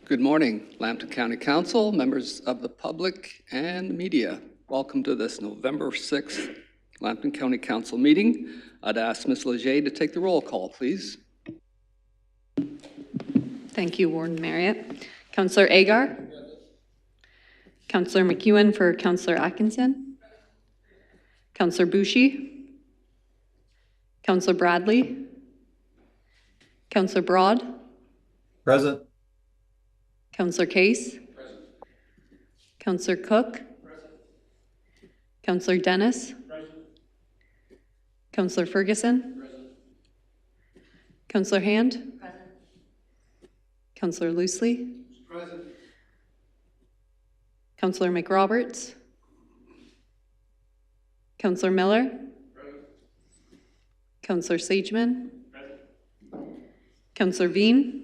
Good morning, Lambton County Council, members of the public and media. Welcome to this November 6th Lambton County Council meeting. I'd ask Ms. Leger to take the roll call, please. Thank you, Warden Marriott. Councillor Agar? Councillor McEwen for Councillor Atkinson? Councillor Bushi? Councillor Bradley? Councillor Broad? Present. Councillor Case? Present. Councillor Cook? Present. Councillor Dennis? Present. Councillor Ferguson? Present. Councillor Hand? Present. Councillor Loosely? Present. Councillor McRoberts? Councillor Miller? Present. Councillor Sageman? Present. Councillor Veen?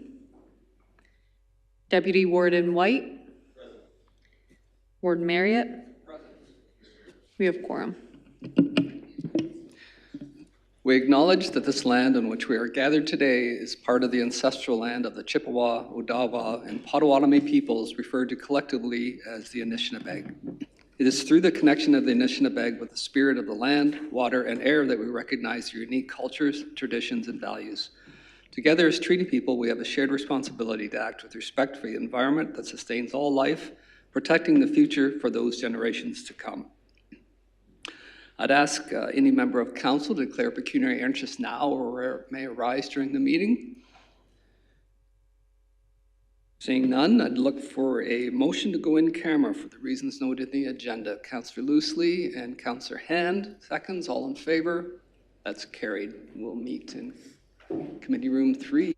Deputy Warden White? Present. Warden Marriott? Present. We have quorum. We acknowledge that this land on which we are gathered today is part of the ancestral land of the Chippewa, Odawa, and Potawatomi peoples referred to collectively as the Anishinaabe. It is through the connection of the Anishinaabe with the spirit of the land, water, and air that we recognize their unique cultures, traditions, and values. Together as treaty people, we have a shared responsibility to act with respect for the environment that sustains all life, protecting the future for those generations to come. I'd ask any member of council to declare pecuniary interest now or where it may arise during the meeting. Seeing none, I'd look for a motion to go in camera for the reasons noted in the agenda. Councillor Loosely and Councillor Hand, seconds, all in favor? That's carried. We'll meet in Committee Room 3.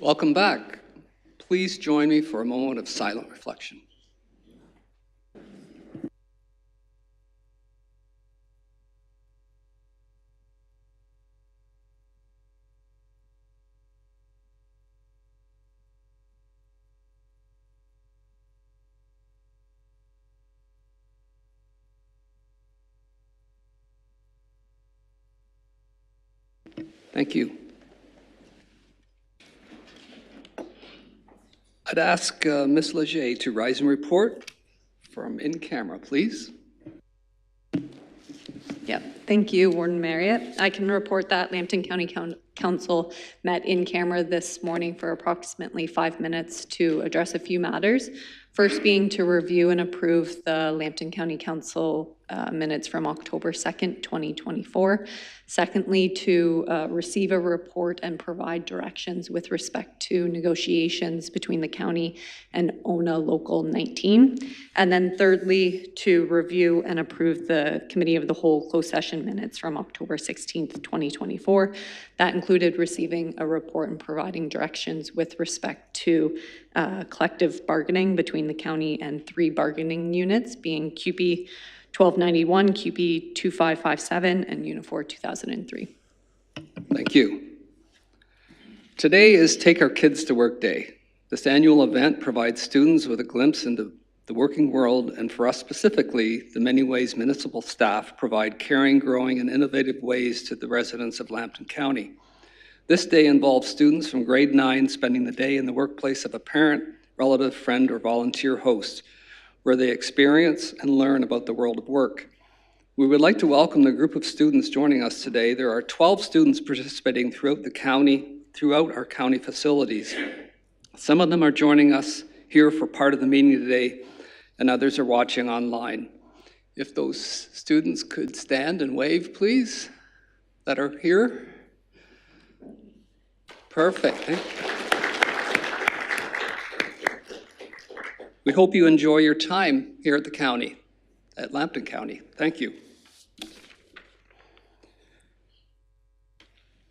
Welcome back. Please join me for a moment of silent reflection. Thank you. I'd ask Ms. Leger to rise and report from in camera, please. Yeah, thank you, Warden Marriott. I can report that Lambton County Council met in camera this morning for approximately 5 minutes to address a few matters. First being to review and approve the Lambton County Council minutes from October 2nd, 2024. Secondly, to receive a report and provide directions with respect to negotiations between the county and ONA Local 19. And then thirdly, to review and approve the Committee of the Whole closed session minutes from October 16th, 2024. That included receiving a report and providing directions with respect to collective bargaining between the county and 3 bargaining units, being QP 1291, QP 2557, and Unifor 2003. Thank you. Today is Take Our Kids to Work Day. This annual event provides students with a glimpse into the working world, and for us specifically, the many ways municipal staff provide caring, growing, and innovative ways to the residents of Lambton County. This day involves students from grade 9 spending the day in the workplace of a parent, relative, friend, or volunteer host, where they experience and learn about the world of work. We would like to welcome the group of students joining us today. There are 12 students participating throughout our county facilities. Some of them are joining us here for part of the meeting today, and others are watching online. If those students could stand and wave, please, that are here. Perfect. We hope you enjoy your time here at the county, at Lambton County. Thank you.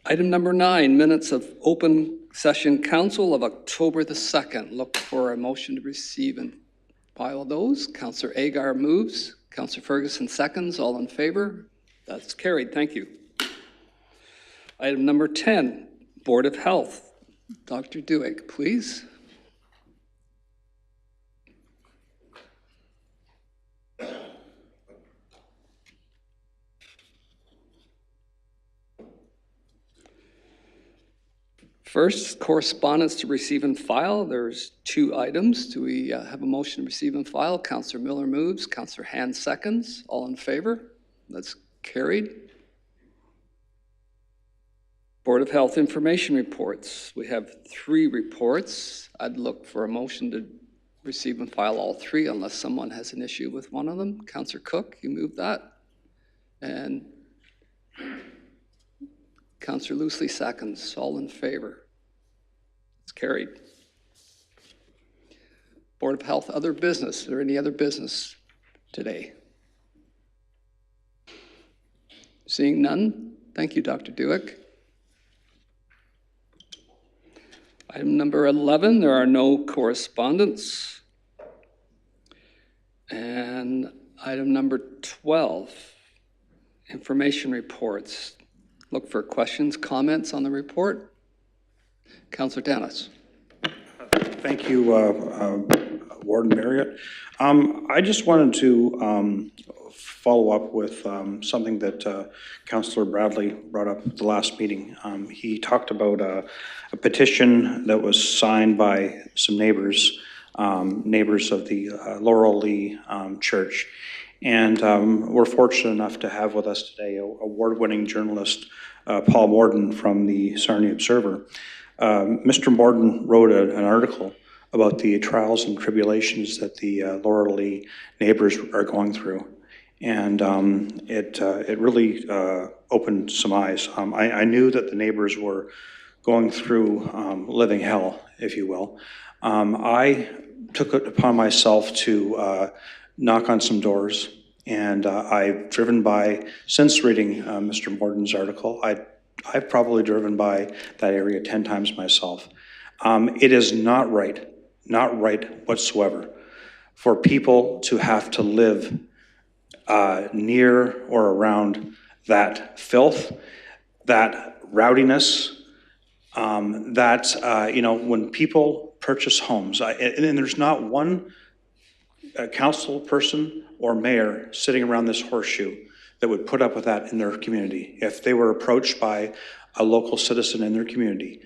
Item number 9, minutes of open session council of October the 2nd. Look for a motion to receive and file those. Councillor Agar moves. Councillor Ferguson seconds. All in favor? That's carried. Thank you. Item number 10, Board of Health. Dr. Duick, please. First, correspondence to receive and file. There's 2 items. Do we have a motion to receive and file? Councillor Miller moves. Councillor Hand seconds. All in favor? That's carried. Board of Health information reports. We have 3 reports. I'd look for a motion to receive and file all 3 unless someone has an issue with one of them. Councillor Cook, you move that. And Councillor Loosely seconds. All in favor? It's carried. Board of Health, other business. Is there any other business today? Seeing none, thank you, Dr. Duick. Item number 11, there are no correspondence. And item number 12, information reports. Look for questions, comments on the report. Councillor Dennis. Thank you, Warden Marriott. I just wanted to follow up with something that Councillor Bradley brought up at the last meeting. He talked about a petition that was signed by some neighbors of the Laurel Lee Church. And we're fortunate enough to have with us today award-winning journalist Paul Morden from the Sarnia Observer. Mr. Morden wrote an article about the trials and tribulations that the Laurel Lee neighbors are going through. And it really opened some eyes. I knew that the neighbors were going through living hell, if you will. I took it upon myself to knock on some doors, and I've driven by, since reading Mr. Morden's article, I've probably driven by that area 10 times myself. It is not right whatsoever for people to have to live near or around that filth, that rowdiness, when people purchase homes, and there's not one council person or mayor sitting around this horseshoe that would put up with that in their community. If they were approached by a local citizen in their community,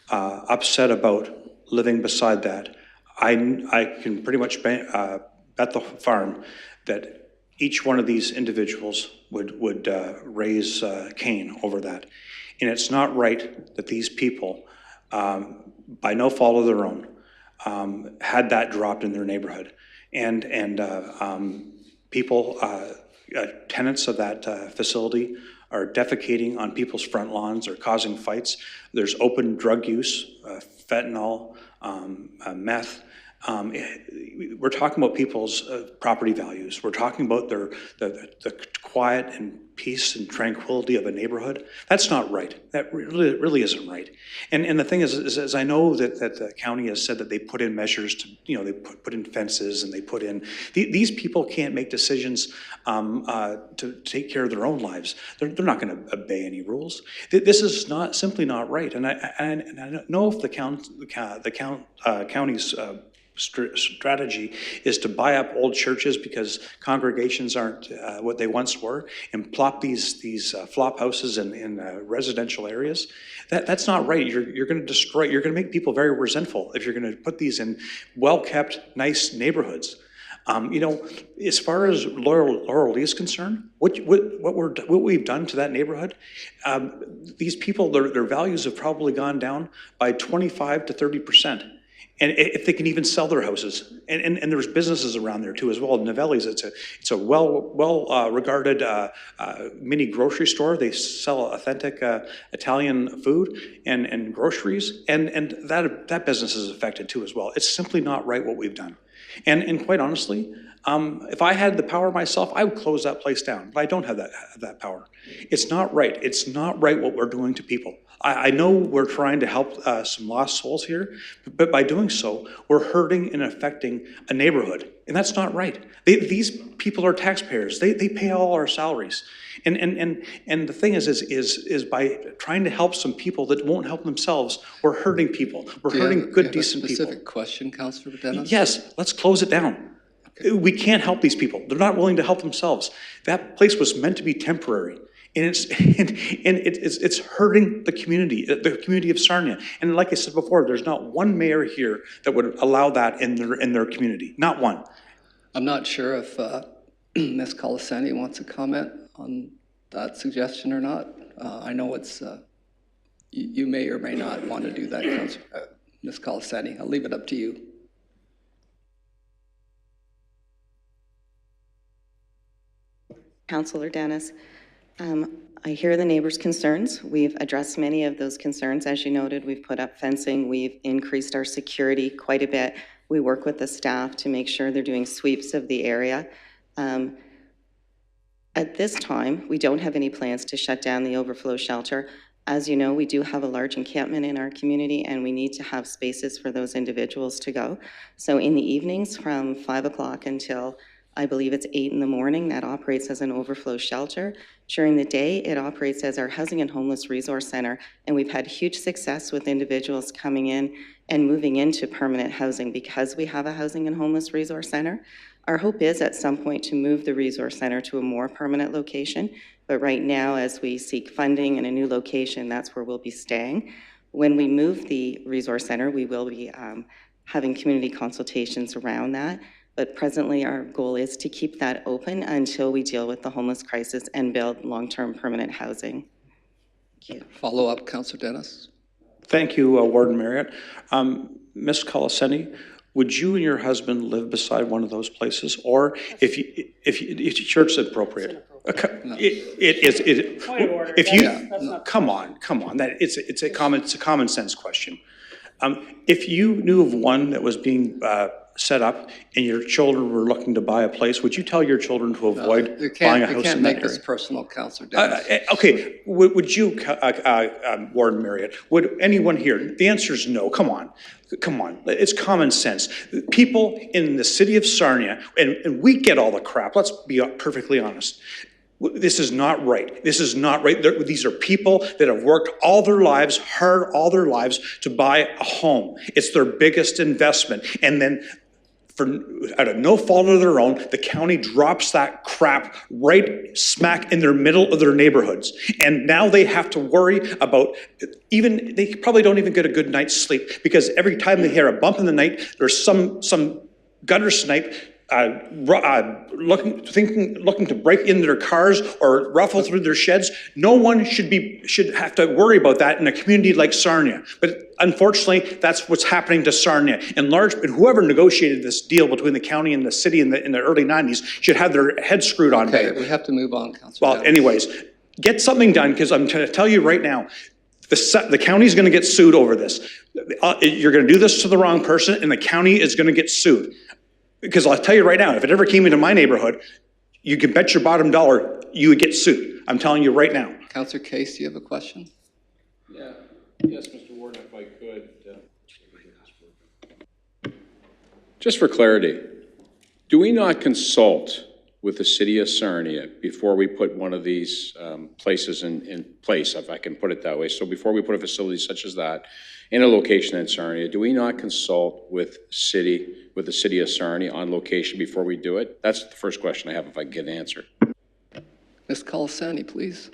upset about living beside that, I can pretty much bet the farm that each one of these individuals would raise Cain over that. And it's not right that these people, by no fault of their own, had that dropped in their neighborhood. And people, tenants of that facility are defecating on people's front lawns or causing fights. There's open drug use, fentanyl, meth. We're talking about people's property values. We're talking about the quiet and peace and tranquility of a neighborhood. That's not right. That really isn't right. And the thing is I know that the county has said that they put in measures to, they put in fences and they put in, these people can't make decisions to take care of their own lives. They're not going to obey any rules. This is simply not right. And I don't know if the county's strategy is to buy up old churches because congregations aren't what they once were and plop these flop houses in residential areas. That's not right. You're going to destroy, you're going to make people very resentful if you're going to put these in well-kept, nice neighborhoods. As far as Laurel Lee is concerned, what we've done to that neighborhood, these people, their values have probably gone down by 25 to 30%. And if they can even sell their houses, and there's businesses around there too as well. Novelli's, it's a well regarded mini grocery store. They sell authentic Italian food and groceries, and that business is affected too as well. It's simply not right what we've done, and quite honestly, if I had the power myself, I would close that place down. But I don't have that power. It's not right. It's not right what we're doing to people. I know we're trying to help some lost souls here, but by doing so, we're hurting and affecting a neighborhood, and that's not right. These people are taxpayers. They pay all our salaries, and the thing is by trying to help some people that won't help themselves, we're hurting people. We're hurting good, decent people. Specific question, Councillor Dennis? Yes, let's close it down. Okay. We can't help these people. They're not willing to help themselves. That place was meant to be temporary. And it's hurting the community of Sarnia. And like I said before, there's not one mayor here that would allow that in their community. Not one. I'm not sure if Ms. Colasani wants to comment on that suggestion or not. I know it's you may or may not want to do that, Ms. Colasani. I'll leave it up to you. Councillor Dennis. I hear the neighbors' concerns. We've addressed many of those concerns. As you noted, we've put up fencing. We've increased our security quite a bit. We work with the staff to make sure they're doing sweeps of the area. At this time, we don't have any plans to shut down the overflow shelter. As you know, we do have a large encampment in our community, and we need to have spaces for those individuals to go. So in the evenings from 5 o'clock until I believe it's 8 in the morning, that operates as an overflow shelter. During the day, it operates as our Housing and Homeless Resource Center, and we've had huge success with individuals coming in and moving into permanent housing because we have a Housing and Homeless Resource Center. Our hope is at some point to move the Resource Center to a more permanent location, but right now, as we seek funding and a new location, that's where we'll be staying. When we move the Resource Center, we will be having community consultations around that. But presently, our goal is to keep that open until we deal with the homeless crisis and build long-term permanent housing. Thank you. Follow up, Councillor Dennis. Thank you, Warden Marriott. Ms. Colaseni, would you and your husband live beside one of those places, or if your church is appropriate? No. Come on, that it's a common sense question. If you knew of one that was being set up and your children were looking to buy a place, would you tell your children to avoid You buying a can't, house you can't in that make this area? personal, Councillor Dennis. Okay, would you, Warden Marriott, would anyone here, the answer is no, come on, it's common sense. People in the city of Sarnia, and we get all the crap, let's be perfectly honest. This is not right. This is not right. These are people that have worked all their lives, hard all their lives to buy a home. It's their biggest investment. And then out of no fault of their own, the county drops that crap right smack in their middle of their neighborhoods. And now they have to worry about they probably don't even get a good night's sleep because every time they hear a bump in the night, there's some gutter snipe looking to break into their cars or ruffle through their sheds. No one should have to worry about that in a community like Sarnia. But unfortunately, that's what's happening to Sarnia. And whoever negotiated this deal between the county and the city in the early 90s should have their heads screwed on Okay, better. we have to move on, Councillor Well, Dennis. anyways, get something done because I'm going to tell you right now, the county's going to get sued over this. You're going to do this to the wrong person and the county is going to get sued. Because I'll tell you right now, if it ever came into my neighborhood, you can bet your bottom dollar you would get sued. I'm telling you right now. Councillor Case, do you have a question? Yeah. Yes, Mr. Warden, if I could. Just for clarity, do we not consult with the city of Sarnia before we put one of these places in place, if I can put it that way? So before we put a facility such as that in a location in Sarnia, do we not consult with the city of Sarnia on location before we do it? That's the first question I have, if I can get an answer. Ms. Colasani, please.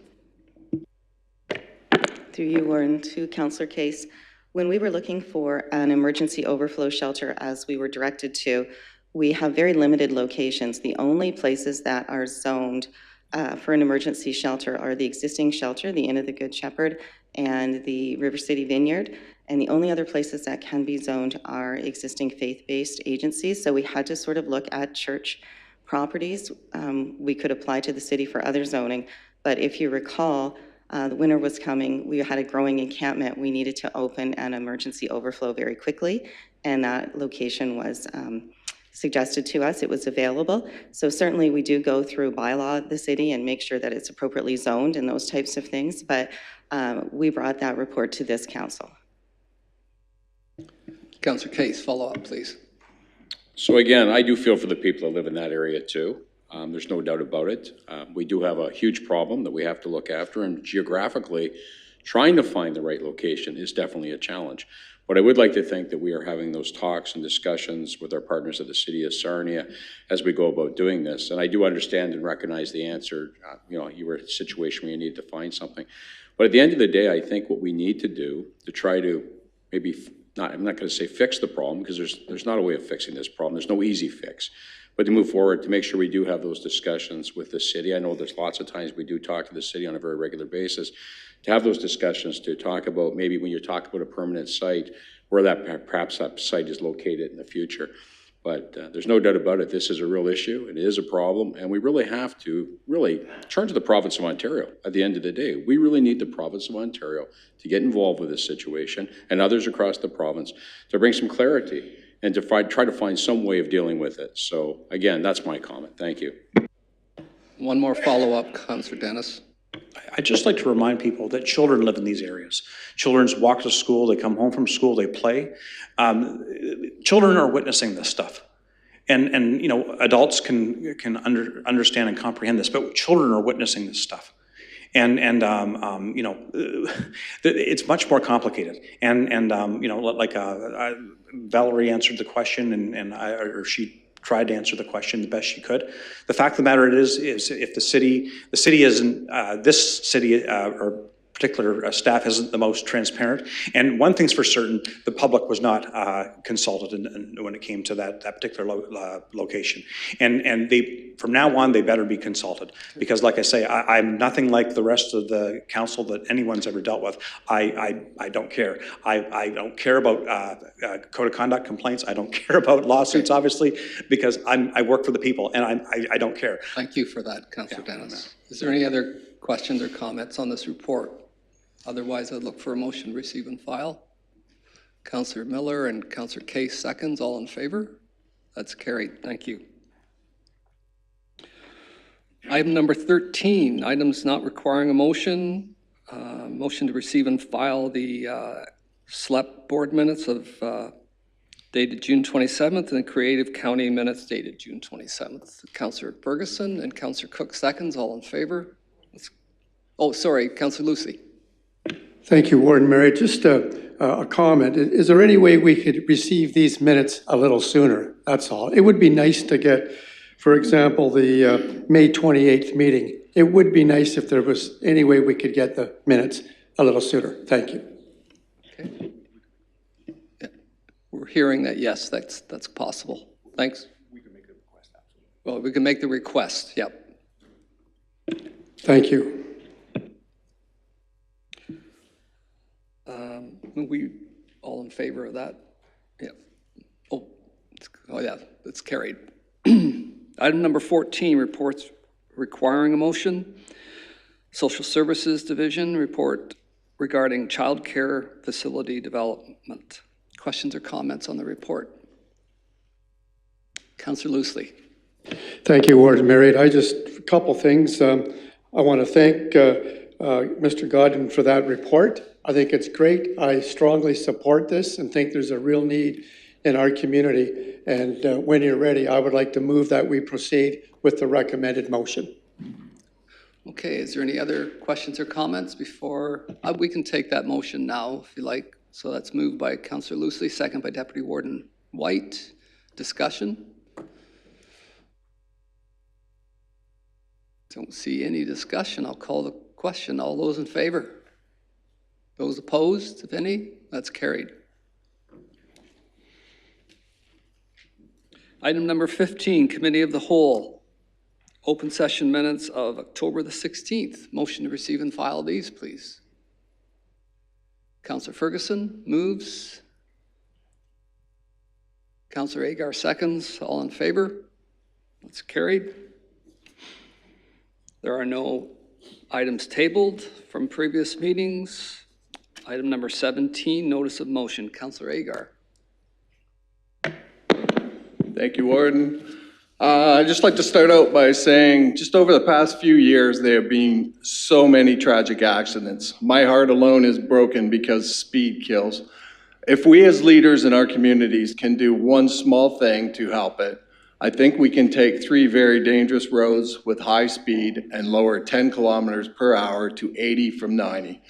Through you, Warren, to Councillor Case. When we were looking for an emergency overflow shelter, as we were directed to, we have very limited locations. The only places that are zoned for an emergency shelter are the existing shelter, the Inn of the Good Shepherd, and the River City Vineyard. And the only other places that can be zoned are existing faith-based agencies. So we had to sort of look at church properties. We could apply to the city for other zoning. But if you recall, the winter was coming. We had a growing encampment. We needed to open an emergency overflow very quickly. And that location was suggested to us. It was available. So certainly we do go through bylaw the city and make sure that it's appropriately zoned and those types of things. But we brought that report to this council. Councillor Case, follow up, please. So again, I do feel for the people that live in that area too. There's no doubt about it. We do have a huge problem that we have to look after, and geographically, trying to find the right location is definitely a challenge. But I would like to think that we are having those talks and discussions with our partners at the city of Sarnia as we go about doing this. And I do understand and recognize the answer. You were in a situation where you need to find something. But at the end of the day, I think what we need to do to try to maybe I'm not going to say fix the problem, because there's not a way of fixing this problem. There's no easy fix. But to move forward, to make sure we do have those discussions with the city. I know there's lots of times we do talk to the city on a very regular basis, to have those discussions, to talk about maybe when you talk about a permanent site, where perhaps that site is located in the future. But there's no doubt about it, this is a real issue, it is a problem, and we really have to turn to the province of Ontario at the end of the day. We really need the province of Ontario to get involved with this situation, and others across the province, to bring some clarity and to try to find some way of dealing with it. So again, that's my comment. Thank you. One more follow-up, Councillor Dennis. I'd just like to remind people that children live in these areas. Children walk to school, they come home from school, they play. Children are witnessing this stuff. And adults can understand and comprehend this, but children are witnessing this stuff. And it's much more complicated. And Valerie answered the question, or she tried to answer the question the best she could. The fact of the matter is if the city isn't, this city or particular staff isn't the most transparent. And one thing's for certain, the public was not consulted when it came to that particular location. And from now on, they better be consulted. Because like I say, I'm nothing like the rest of the council that anyone's ever dealt with. I don't care. I don't care about code of conduct complaints. I don't care about lawsuits, obviously, because I work for the people, and I don't care. Thank you for that, Councillor Dennis. Is there any other questions or comments on this report? Otherwise, I'd look for a motion, receive and file. Councillor Miller and Councillor Case seconds, all in favor? That's carried. Thank you. Item number 13, items not requiring a motion. Motion to receive and file the SLEP board minutes of dated June 27th and Creative County minutes dated June 27th. Councillor Ferguson and Councillor Cook seconds. All in favor? Oh, sorry, Councillor Lucy. Thank you, Warden Mary. Just a comment. Is there any way we could receive these minutes a little sooner? That's all. It would be nice to get, for example, the May 28th meeting. It would be nice if there was any way we could get the minutes a little sooner. Thank you. Okay. Yeah. We're hearing that, yes, that's possible. Thanks. We can make the request. Well, we can make the request, yep. Thank you. We all in favor of that? Yeah. Oh yeah, that's carried. Item number 14, reports requiring a motion. Social Services Division report regarding child care facility development. Questions or comments on the report? Councillor Loosely. Thank you, Warden Mary. A couple things. I want to thank Mr. Godwin for that report. I think it's great. I strongly support this and think there's a real need in our community. And when you're ready, I would like to move that we proceed with the recommended motion. Okay, is there any other questions or comments before? We can take that motion now if you like. So that's moved by Councillor Loosely, second by Deputy Warden White. Discussion? Don't see any discussion. I'll call the question. All those in favor? Those opposed, if any? That's carried. Item number 15, Committee of the Whole. Open session minutes of October the 16th. Motion to receive and file these, please. Councillor Ferguson moves. Councillor Agar seconds. All in favor? That's carried. There are no items tabled from previous meetings. Item number 17, notice of motion. Councillor Agar. Thank you, Warden. I'd just like to start out by saying, just over the past few years, there have been so many tragic accidents. My heart alone is broken because speed kills. If we as leaders in our communities can do one small thing to help it, I think we can take 3 very dangerous roads with high speed and lower 10 kilometers per hour to 80 from 90.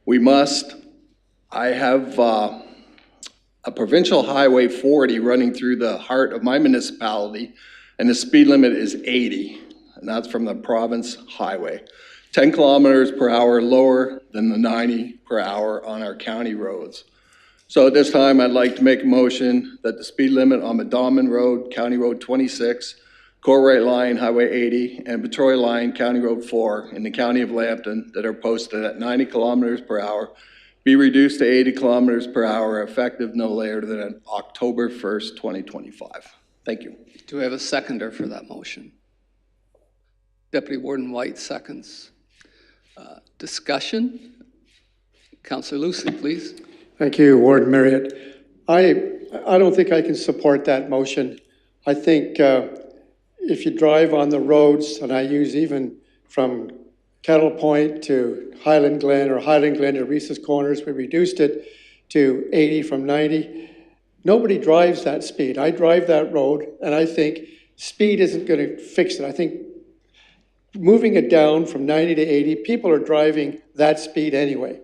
We must. I have a provincial highway 40 running through the heart of my municipality, and the speed limit is 80, and that's from the province highway. 10 kilometers per hour lower than the 90 per hour on our county roads. So at this time, I'd like to make a motion that the speed limit on Medalman Road, County Road 26, Corrate Line, Highway 80, and Peterborough Line, County Road 4 in the County of Lambton that are posted at 90 kilometers per hour be reduced to 80 kilometers per hour effective no later than October 1st, 2025. Thank you. Do we have a seconder for that motion? Deputy Warden White seconds. Discussion? Councillor Lucy, please. Thank you, Warden Marriott. I don't think I can support that motion. I think if you drive on the roads, and I use even from Kettle Point to Highland Glen or Highland Glen to Reese's Corners, we reduced it to 80 from 90. Nobody drives that speed. I drive that road, and I think speed isn't going to fix it. I think moving it down from 90 to 80, people are driving that speed anyway.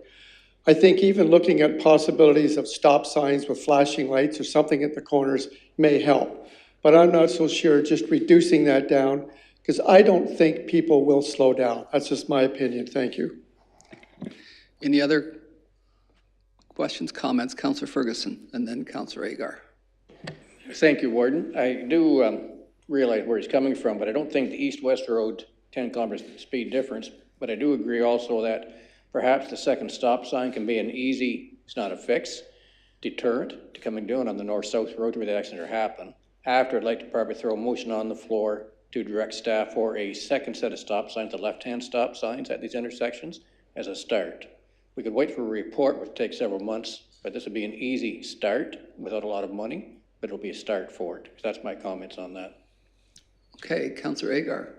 I think even looking at possibilities of stop signs with flashing lights or something at the corners may help. But I'm not so sure just reducing that down, because I don't think people will slow down. That's just my opinion. Thank you. Any other questions, comments? Councillor Ferguson, and then Councillor Agar. Thank you, Warden. I do realize where he's coming from, but I don't think the east-west road 10 kilometers speed difference. But I do agree also that perhaps the second stop sign can be an easy, it's not a fix, deterrent to coming down on the north-south road where the accident happened. After, I'd like to probably throw a motion on the floor to direct staff for a second set of stop signs, the left-hand stop signs at these intersections as a start. We could wait for a report, which would take several months, but this would be an easy start without a lot of money but it'll be a start for it. That's my comments on that. Okay, Councillor Agar.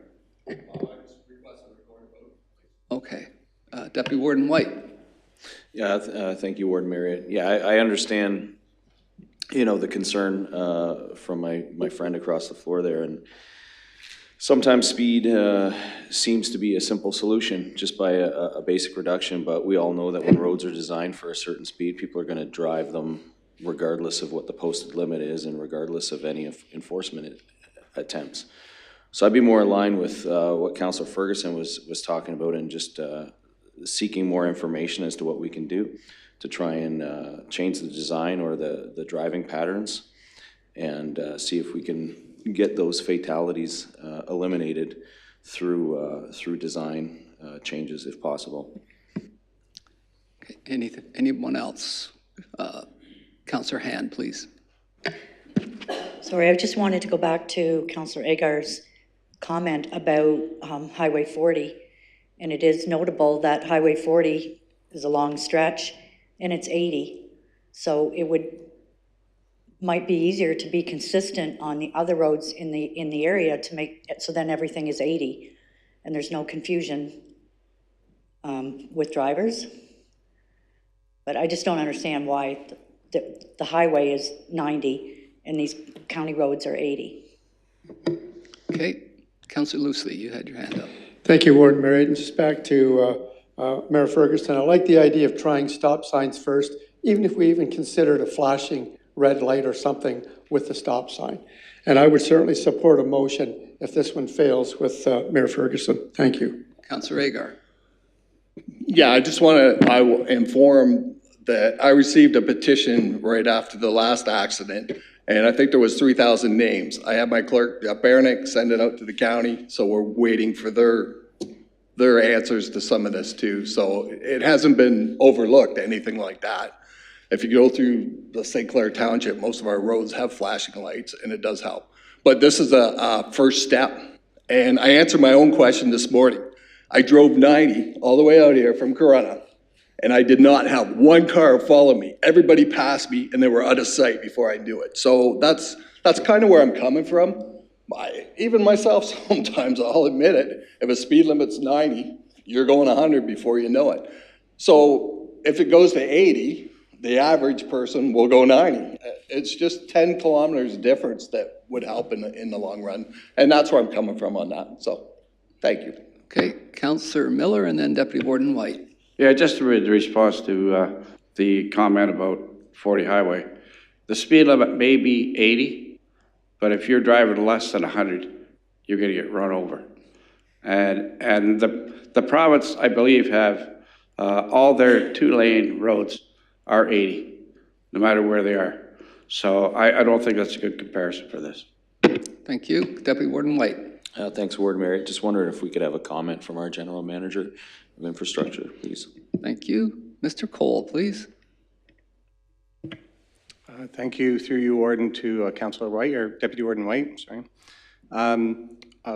Okay, Deputy Warden White. Yeah, thank you, Warden Marriott. Yeah, I understand, you know, the concern from my friend across the floor there, and sometimes speed seems to be a simple solution just by a basic reduction, but we all know that when roads are designed for a certain speed, people are going to drive them regardless of what the posted limit is and regardless of any enforcement attempts. So I'd be more in line with what Councillor Ferguson was talking about, and just seeking more information as to what we can do to try and change the design or the driving patterns, and see if we can get those fatalities eliminated through design changes if possible. Okay, anyone else? Councillor Hand, please. Sorry, I just wanted to go back to Councillor Agar's comment about Highway 40. And it is notable that Highway 40 is a long stretch and it's 80. So it might be easier to be consistent on the other roads in the area to make it so then everything is 80 and there's no confusion with drivers. But I just don't understand why the highway is 90 and these county roads are 80. Okay, Councillor Loosely, you had your hand up. Thank you, Warden Marriott. And just back to Mayor Ferguson, I like the idea of trying stop signs first, even if we even considered a flashing red light or something with the stop sign. And I would certainly support a motion if this one fails with Mayor Ferguson. Thank you. Councillor Agar. Yeah, I just want to inform that I received a petition right after the last accident, and I think there was 3,000 names. I had my clerk, Baronick, send it out to the county, so we're waiting for their answers to some of this too. So it hasn't been overlooked, anything like that. If you go through the St. Clair Township, most of our roads have flashing lights, and it does help. But this is a first step, and I answered my own question this morning. I drove 90 all the way out here from Corunna, and I did not have one car follow me. Everybody passed me, and they were out of sight before I knew it. So that's kind of where I'm coming from. Even myself, sometimes I'll admit it. If a speed limit's 90, you're going 100 before you know it. So if it goes to 80, the average person will go 90. It's just 10 kilometers difference that would help in the long run. And that's where I'm coming from on that. So thank you. Okay, Councillor Miller and then Deputy Warden White. Yeah, just in response to the comment about 40 highway. The speed limit may be 80, but if you're driving less than 100, you're going to get run over. And the province, I believe, have all their two-lane roads are 80, no matter where they are. So I don't think that's a good comparison for this. Thank you. Deputy Warden White. Thanks, Warden Marriott. Just wondered if we could have a comment from our General Manager of Infrastructure, please. Thank you. Mr. Cole, please. Thank you, through you, Warden, to Councillor White, or Deputy Warden White, sorry.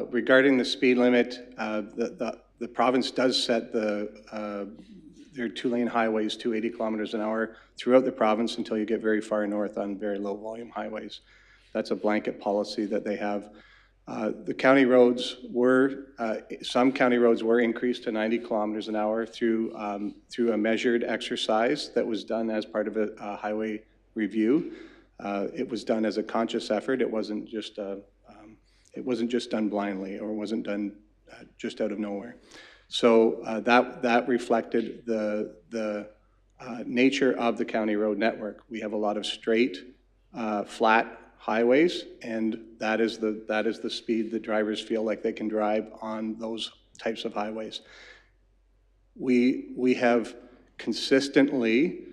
Regarding the speed limit, the province does set their two-lane highways to 80 kilometers an hour throughout the province until you get very far north on very low volume highways. That's a blanket policy that they have. The county roads were, some county roads were increased to 90 kilometers an hour through a measured exercise that was done as part of a highway review. It was done as a conscious effort. It wasn't just done blindly, or wasn't done just out of nowhere. So that reflected the nature of the county road network. We have a lot of straight, flat highways, and that is the speed that drivers feel like they can drive on those types of highways. We have consistently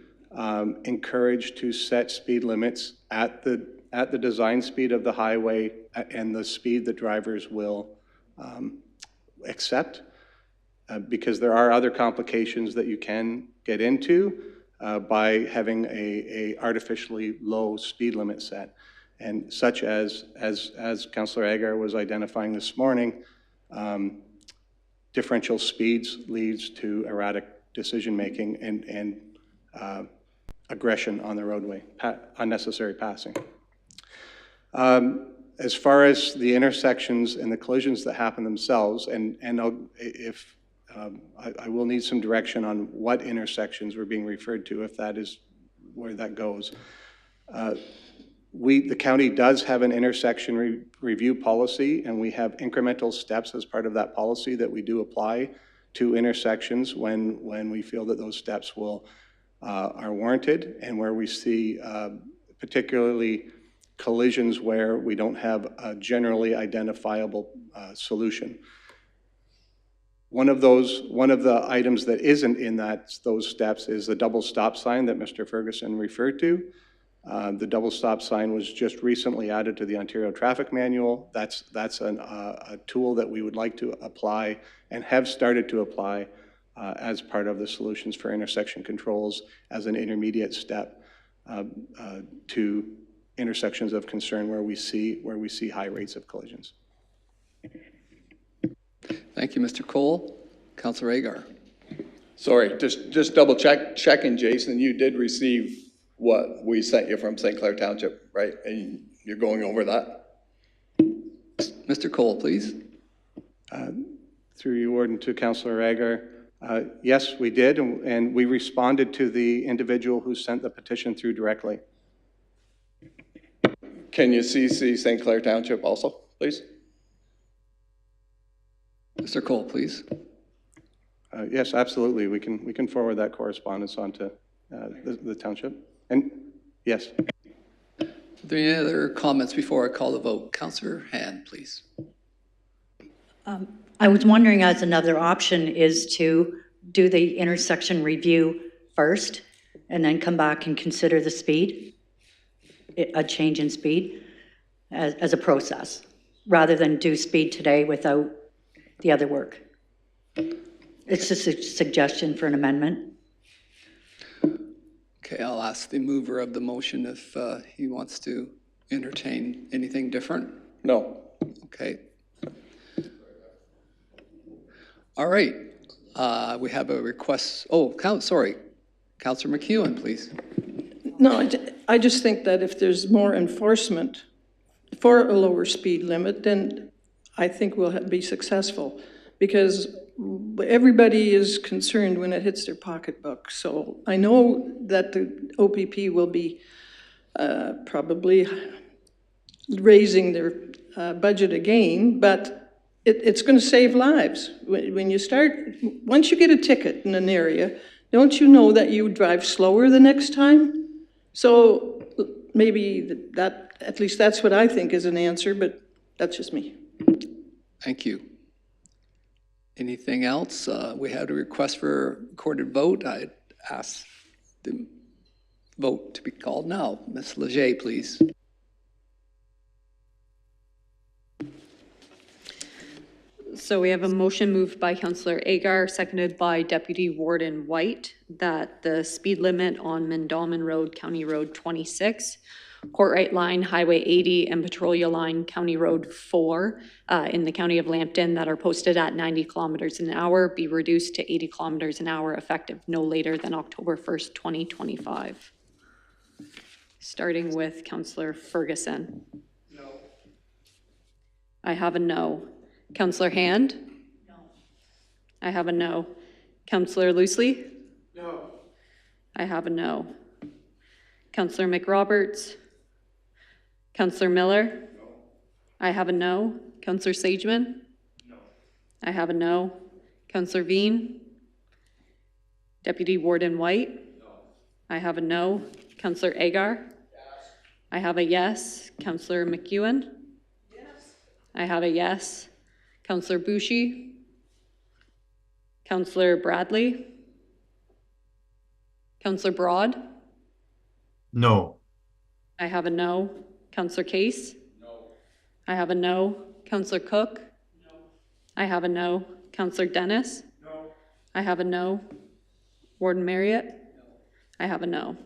encouraged to set speed limits at the design speed of the highway and the speed that drivers will accept, because there are other complications that you can get into by having a artificially low speed limit set. And such as Councillor Agar was identifying this morning, differential speeds leads to erratic decision-making and aggression on the roadway, unnecessary passing. As far as the intersections and the collisions that happen themselves, I will need some direction on what intersections we're being referred to, if that is where that goes. The county does have an intersection review policy, and we have incremental steps as part of that policy that we do apply to intersections when we feel that those steps are warranted, and where we see particularly collisions where we don't have a generally identifiable solution. One of the items that isn't in those steps is the double stop sign that Mr. Ferguson referred to. The double stop sign was just recently added to the Ontario Traffic Manual. That's a tool that we would like to apply and have started to apply as part of the solutions for intersection controls as an intermediate step to intersections of concern where we see high rates of collisions. Thank you, Mr. Cole. Councillor Agar. Sorry, just double checking, Jason, you did receive what we sent you from St. Clair Township, right? And you're going over that? Mr. Cole, please. Through you, Warden, to Councillor Agar. Yes, we did, and we responded to the individual who sent the petition through directly. Can you CC St. Clair Township also, please? Mr. Cole, please. Yes, absolutely. We can forward that correspondence on to the township. And yes. Are there any other comments before I call the vote? Councillor Hand, please. I was wondering, as another option, is to do the intersection review first and then come back and consider the speed, a change in speed as a process, rather than do speed today without the other work. It's just a suggestion for an amendment. Okay, I'll ask the mover of the motion if he wants to entertain anything different. No. Okay. All right. We have a request. Oh, sorry. Councillor McEwen, please. No, I just think that if there's more enforcement for a lower speed limit, then I think we'll be successful, because everybody is concerned when it hits their pocketbook. So I know that the OPP will be probably raising their budget again, but it's going to save lives. When you start, once you get a ticket in an area, don't you know that you drive slower the next time? So maybe that, at least that's what I think is an answer, but that's just me. Thank you. Anything else? We had a request for a recorded vote. I'd ask the vote to be called now. Ms. Leger, please. So we have a motion moved by Councillor Agar, seconded by Deputy Warden White, that the speed limit on Mendalman Road, County Road 26, Courtright Line, Highway 80, and Petrolia Line, County Road 4, in the County of Lambton, that are posted at 90 kilometers an hour, be reduced to 80 kilometers an hour effective no later than October 1st, 2025. Starting with Councillor Ferguson. No. I have a no. Councillor Hand? No. I have a no. Councillor Loosely? No. I have a no. Councillor McRoberts? Councillor Miller? No. I have a no. Councillor Sageman? No. I have a no. Councillor Veen? Deputy Warden White? No. I have a no. Councillor Agar? Yes. I have a yes. Councillor McEwen? Yes. I have a yes. Councillor Bouchy? Councillor Bradley? Councillor Broad? No. I have a no. Councillor Case? No. I have a no. Councillor Cook? No. I have a no. Councillor Dennis? No. I have a no. Warden Marriott? No. I have a no.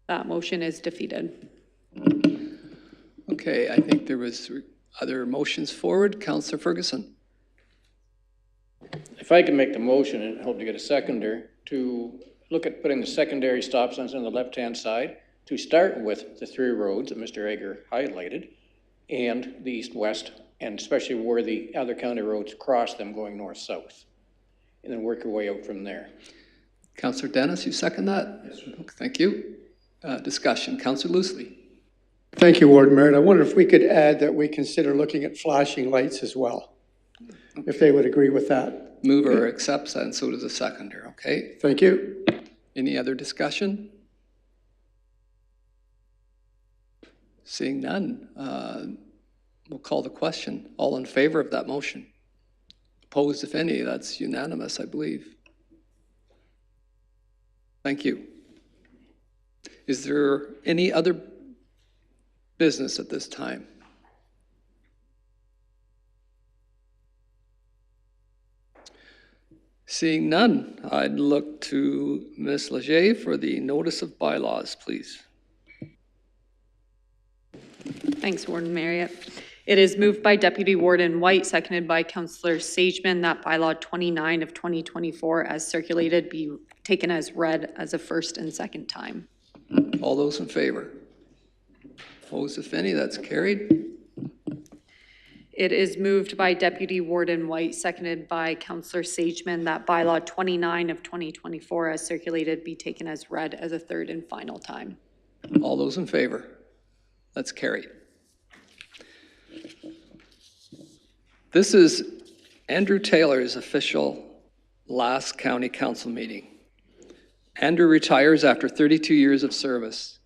That motion is defeated. Okay, I think there was other motions forward. Councillor Ferguson. If I can make the motion and hope to get a seconder to look at putting the secondary stop signs on the left-hand side to start with the 3 roads that Mr. Egger highlighted and the east-west, and especially where the other county roads cross them going north-south, and then work your way out from there. Councillor Dennis, you second that? Yes, sir. Thank you. Discussion, Councillor Loosely. Thank you, Warden Merritt. I wonder if we could add that we consider looking at flashing lights as well, if they would agree with that. Mover accepts that, and so does the seconder, okay? Thank you. Any other discussion? Seeing none, we'll call the question. All in favor of that motion? Opposed, if any? That's unanimous, I believe. Thank you. Is there any other business at this time? Seeing none, I'd look to Ms. Leger for the notice of bylaws, please. Thanks, Warden Marriott. It is moved by Deputy Warden White, seconded by Councillor Sageman, that bylaw 29 of 2024 as circulated be taken as read as a first and second time. All those in favor? Opposed, if any? That's carried. It is moved by Deputy Warden White, seconded by Councillor Sageman, that bylaw 29 of 2024 as circulated be taken as read as a third and final time. All those in favor? That's carried. This is Andrew Taylor's official last county council meeting. Andrew retires after 32 years of service.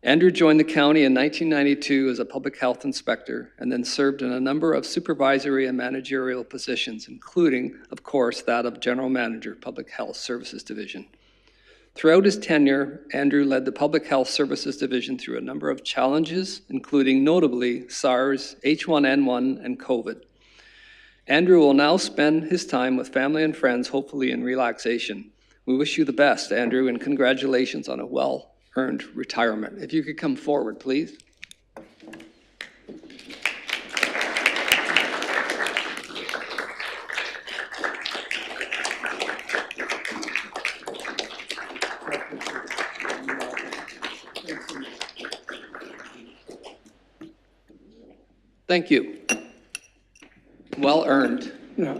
Andrew joined the county in 1992 as a public health inspector and then served in a number of supervisory and managerial positions, including, of course, that of General Manager, Public Health Services Division. Throughout his tenure, Andrew led the Public Health Services Division through a number of challenges, including notably SARS, H1N1, and COVID. Andrew will now spend his time with family and friends, hopefully in relaxation. We wish you the best, Andrew, and congratulations on a well-earned retirement. If you could come forward, please. Thank you. Well earned. Yeah.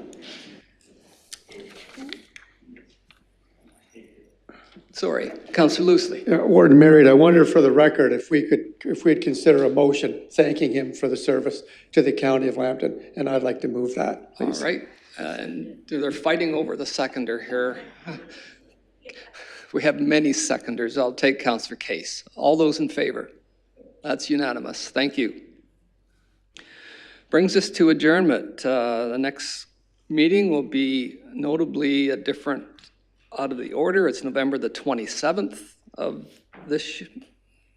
Sorry, Councillor Loosely. Warden Marriott, I wonder for the record if we'd consider a motion thanking him for the service to the County of Lambton, and I'd like to move that, please. All right, and they're fighting over the seconder here. We have many seconders. I'll take Councillor Case. All those in favor? That's unanimous. Thank you. Brings us to adjournment. The next meeting will be notably a different out of the order. It's November the 27th of this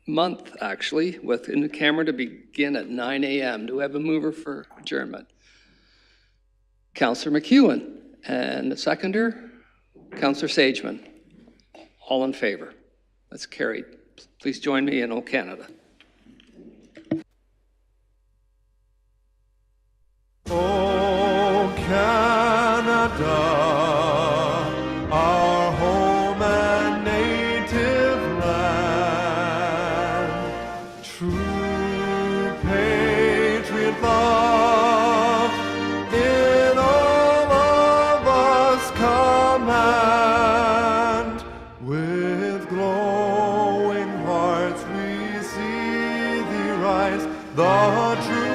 month, actually, with in camera to begin at 9 a.m. Do we have a mover for adjournment? Councillor McEwen, and the seconder, Councillor Sageman. All in favor? That's carried. Please join me in O Canada. O Canada, our home and native land, true patriot love in all of us command. With glowing hearts we see thee rise, the true